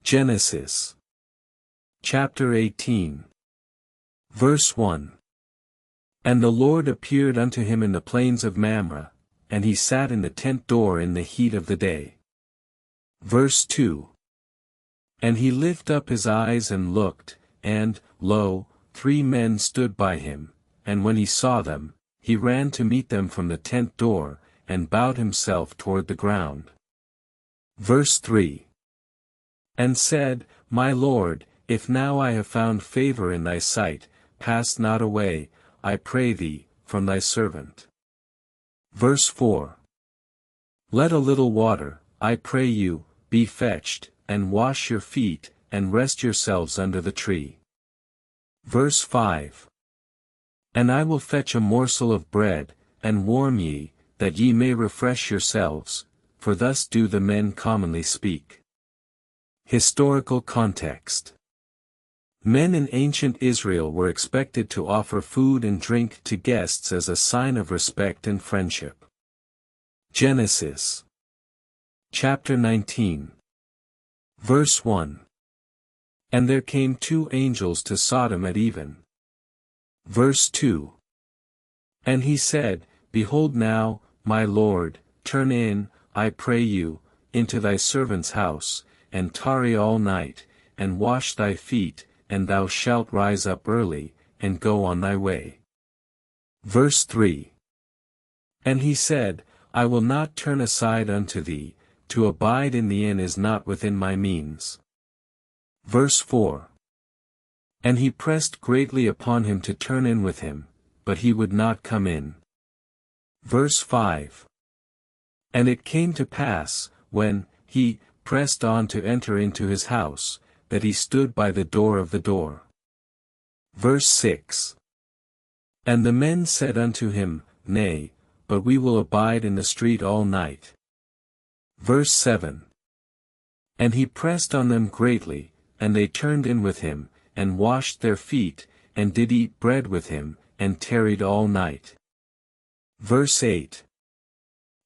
Genesis chapter 18. Verse 1. And the Lord appeared unto him in the plains of Mamre, and he sat in the tent door in the heat of the day. Verse 2. And he lifted up his eyes and looked, and, lo, 3 men stood by him, and when he saw them, he ran to meet them from the tent door, and bowed himself toward the ground. Verse 3. And said, My Lord, if now I have found favor in thy sight, pass not away, I pray thee, from thy servant. Verse 4. Let a little water, I pray you, be fetched, and wash your feet, and rest yourselves under the tree. Verse 5. And I will fetch a morsel of bread, and warm ye, that ye may refresh yourselves, for thus do the men commonly speak. Historical context. Men in ancient Israel were expected to offer food and drink to guests as a sign of respect and friendship. Genesis chapter 19. Verse 1. And there came 2 angels to Sodom at even. Verse 2. And he said, Behold now, my Lord, turn in, I pray you, into thy servant's house, and tarry all night, and wash thy feet, and thou shalt rise up early, and go on thy way. Verse 3. And he said, I will not turn aside unto thee, to abide in the inn is not within my means. Verse 4. And he pressed greatly upon him to turn in with him, but he would not come in. Verse 5. And it came to pass, when he pressed on to enter into his house, that he stood by the door of the door. Verse 6. And the men said unto him, Nay, but we will abide in the street all night. Verse 7. And he pressed on them greatly, and they turned in with him, and washed their feet, and did eat bread with him, and tarried all night. Verse 8.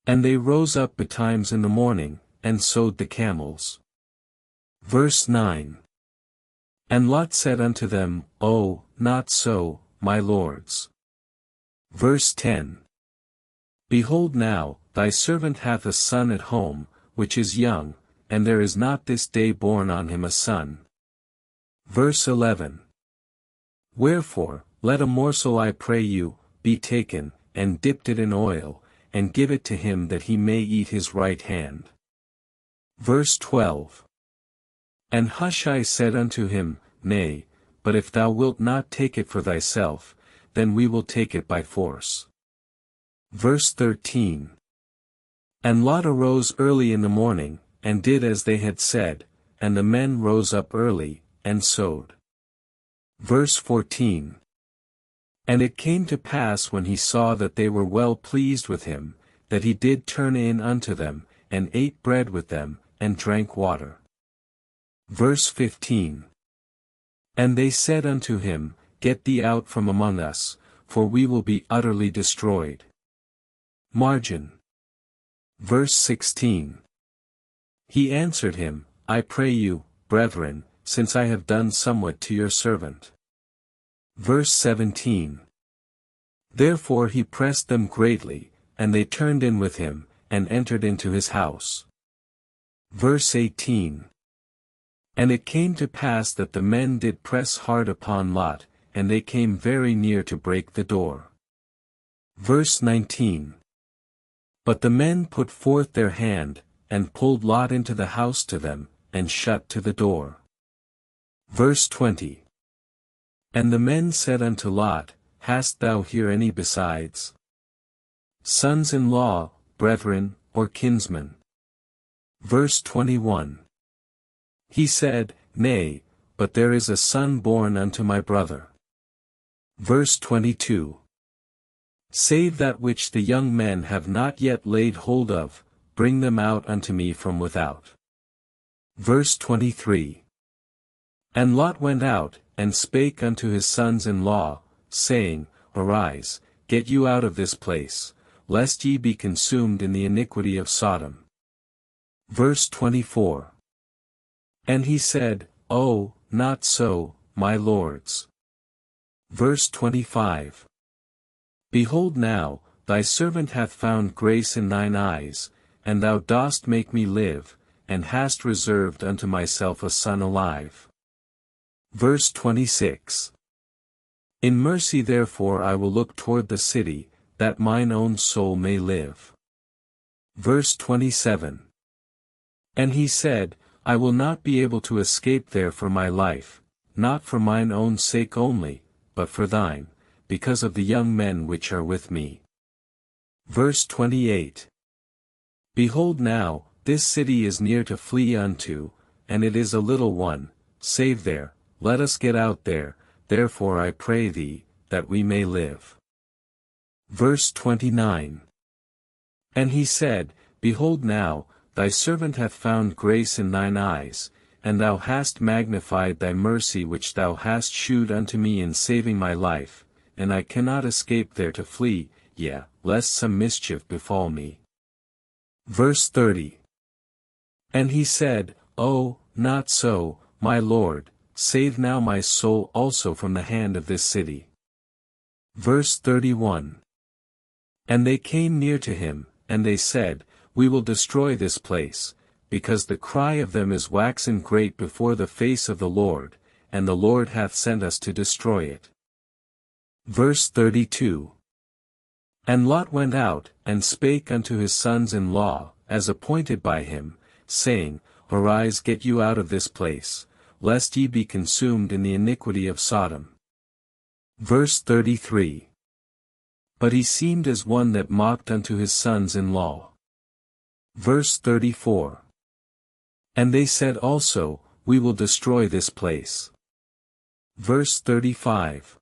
And they rose up betimes in the morning, and sowed the camels. Verse 9. And Lot said unto them, O, not so, my lords. Verse 10. Behold now, thy servant hath a son at home, which is young, and there is not this day born on him a son. Verse 11. Wherefore, let a morsel I pray you, be taken, and dipped it in oil, and give it to him that he may eat his right hand. Verse 12. And Hushai said unto him, Nay, but if thou wilt not take it for thyself, then we will take it by force. Verse 13. And Lot arose early in the morning, and did as they had said, and the men rose up early, and sowed. Verse 14. And it came to pass when he saw that they were well pleased with him, that he did turn in unto them, and ate bread with them, and drank water. Verse 15. And they said unto him, Get thee out from among us, for we will be utterly destroyed. Margin. Verse 16. He answered him, I pray you, brethren, since I have done somewhat to your servant. Verse 17. Therefore he pressed them greatly, and they turned in with him, and entered into his house. Verse 18. And it came to pass that the men did press hard upon Lot, and they came very near to break the door. Verse 19. But the men put forth their hand, and pulled Lot into the house to them, and shut to the door. Verse 20. And the men said unto Lot, Hast thou here any besides? Sons-in-law, brethren, or kinsmen? Verse 21. He said, Nay, but there is a son born unto my brother. Verse 22. Save that which the young men have not yet laid hold of, bring them out unto me from without. Verse 23. And Lot went out, and spake unto his sons-in-law, saying, Arise, get you out of this place, lest ye be consumed in the iniquity of Sodom. Verse 24. And he said, Oh, not so, my lords. Verse 25. Behold now, thy servant hath found grace in thine eyes, and thou dost make me live, and hast reserved unto myself a son alive. Verse 26. In mercy therefore I will look toward the city, that mine own soul may live. Verse 27. And he said, I will not be able to escape there for my life, not for mine own sake only, but for thine, because of the young men which are with me. Verse 28. Behold now, this city is near to flee unto, and it is a little one, save there, let us get out there, therefore I pray thee, that we may live. Verse 29. And he said, Behold now, thy servant hath found grace in thine eyes, and thou hast magnified thy mercy which thou hast shewed unto me in saving my life, and I cannot escape there to flee, yea, lest some mischief befall me. Verse 30. And he said, Oh, not so, my Lord, save now my soul also from the hand of this city. Verse 31. And they came near to him, and they said, We will destroy this place, because the cry of them is waxen great before the face of the Lord, and the Lord hath sent us to destroy it. Verse 32. And Lot went out, and spake unto his sons-in-law, as appointed by him, saying, Arise, get you out of this place, lest ye be consumed in the iniquity of Sodom. Verse 33. But he seemed as one that mocked unto his sons-in-law. Verse 34. And they said also, We will destroy this place. Verse 35.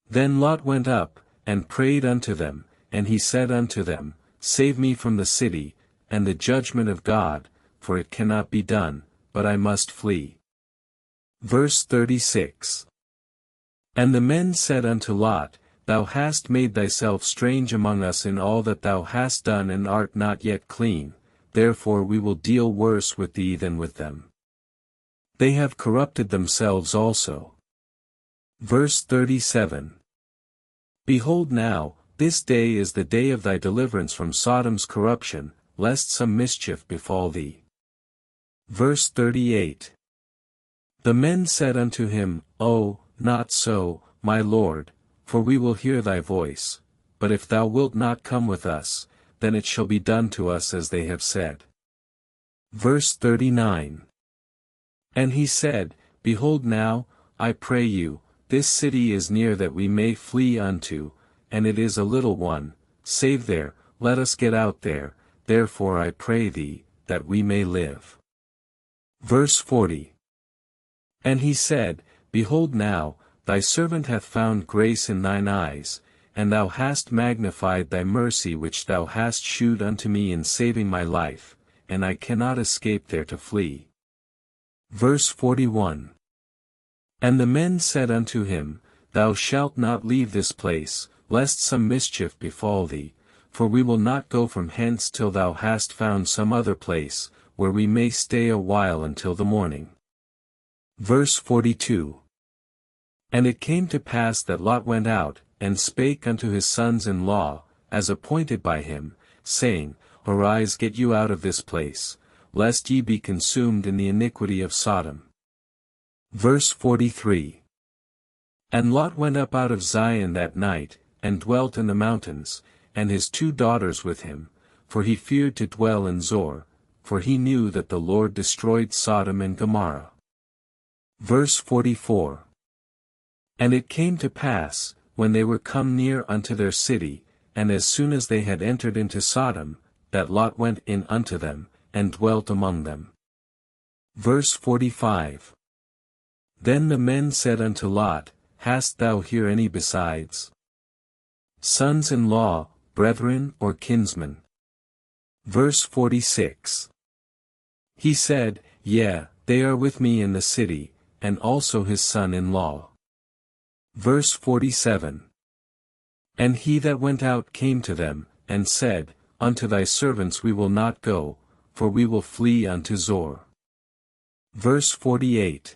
Then Lot went up, and prayed unto them, and he said unto them, Save me from the city, and the judgment of God, for it cannot be done, but I must flee. Verse 36. And the men said unto Lot, Thou hast made thyself strange among us in all that thou hast done and art not yet clean, therefore we will deal worse with thee than with them. They have corrupted themselves also. Verse 37. Behold now, this day is the day of thy deliverance from Sodom's corruption, lest some mischief befall thee. Verse 38. The men said unto him, Oh, not so, my Lord, for we will hear thy voice, but if thou wilt not come with us, then it shall be done to us as they have said. Verse 39. And he said, Behold now, I pray you, this city is near that we may flee unto, and it is a little one, save there, let us get out there, therefore I pray thee, that we may live. Verse 40. And he said, Behold now, thy servant hath found grace in thine eyes, and thou hast magnified thy mercy which thou hast shewed unto me in saving my life, and I cannot escape there to flee. Verse 41. And the men said unto him, Thou shalt not leave this place, lest some mischief befall thee, for we will not go from hence till thou hast found some other place, where we may stay a while until the morning. Verse 42. And it came to pass that Lot went out, and spake unto his sons-in-law, as appointed by him, saying, Arise, get you out of this place, lest ye be consumed in the iniquity of Sodom. Verse 43. And Lot went up out of Zion that night, and dwelt in the mountains, and his 2 daughters with him, for he feared to dwell in Zoar, for he knew that the Lord destroyed Sodom and Gomorrah. Verse 44. And it came to pass, when they were come near unto their city, and as soon as they had entered into Sodom, that Lot went in unto them, and dwelt among them. Verse 45. Then the men said unto Lot, Hast thou here any besides? Sons-in-law, brethren, or kinsmen? Verse 46. He said, Yea, they are with me in the city, and also his son-in-law. Verse 47. And he that went out came to them, and said, Unto thy servants we will not go, for we will flee unto Zoar. Verse 48.